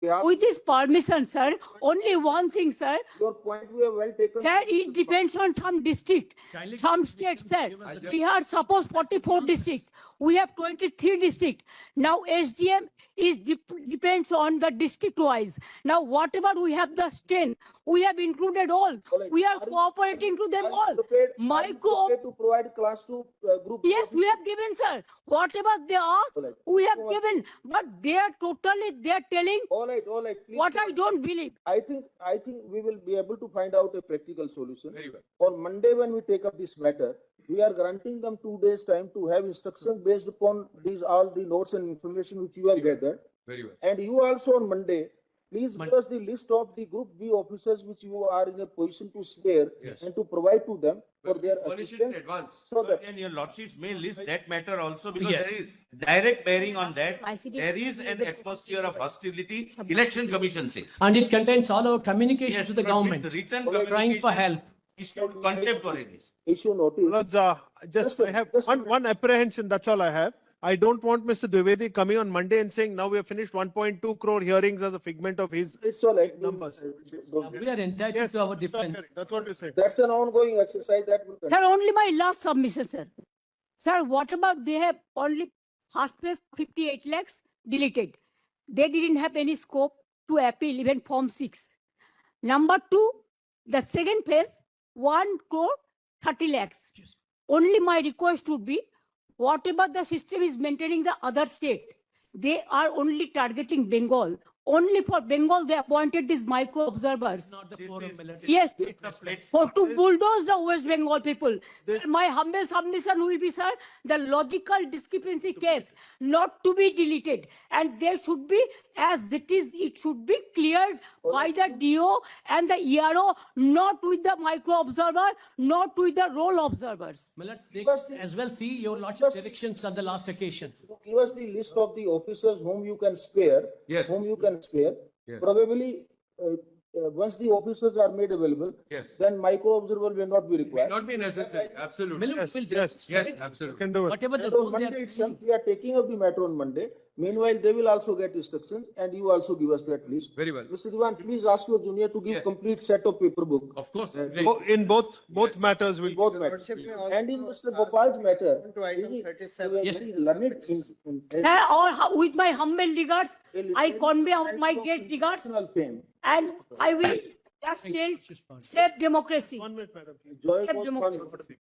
With his permission, sir, only one thing, sir. Your point we have well taken. Sir, it depends on some district, some states, sir. We have suppose 44 district. We have 23 district. Now SDM is depends on the district wise. Now whatever we have the strength, we have included all. We are cooperating to them all. Micro. To provide class 2 group. Yes, we have given, sir. Whatever they are, we have given. But they are telling All right. Please what I don't believe. I think we will be able to find out a practical solution. Very well. On Monday, when we take up this matter, we are granting them 2 days time to have instruction based upon all the notes and information which you have gathered. Very well. And you also on Monday, please give us the list of the Group B officers which you are in a position to spare and to provide to them for their Furnish it assistance. in advance. So that And your lordships may list that matter also because Yes. there is direct bearing on that. ICT. There is an atmosphere of hostility. Election Commission says. And it contains all our communication Yes, to the but government. with written Trying for communication help. issued contemporaneous. issue notice. I have one apprehension, that's all I have. I don't want Mr. Dwivedi coming on Monday and saying now we have finished 1.2 crore hearings as a figment of his. It's all right. Numbers. We are entitled to our defense. That's what you say. That's an ongoing exercise that will continue. Sir, only my last submission, sir. Sir, what about they have only first phase 58 lakhs deleted. They didn't have any scope to appeal even Form 6. Number 2, the second phase, 1 crore 30 lakhs. Only my request would be, whatever the system is maintaining the other state, they are only targeting Bengal. Only for Bengal, they appointed these micro observers. Not the forum military. Yes, platform. for to bulldoze the West Bengal people. Sir, my humble submission will be, sir, the logical discrepancy case not to be deleted, and there should be, as it is, it should be cleared by the DO and the ERO, not with the micro observer, not with the roll observers. Well, let's take as well see your lordship directions on the last occasions. Give us the list of the officers whom you can spare. Yes. Whom you can spare. Yes. Probably, once the officers are made available, Yes. then micro observer will not be May required. not be necessary. Absolutely. Will Yes, will yes. Yes, You absolutely. can do it. whatever the And role on they Monday are itself, playing. we are taking up the matter on Monday. Meanwhile, they will also get instructions and you also give us that list. Very well. Mr. Diwan, please ask your junior to give Yes. complete set of paper book. Of course. In both matters will. Both matters. And in Mr. Gopal's matter, To item he- 37. he Yes. very learned Sir, with my humble regards, I convey my great regards, personal fame. and I will just tell, save democracy. 1 minute, madam. Joy Save was democracy. fun.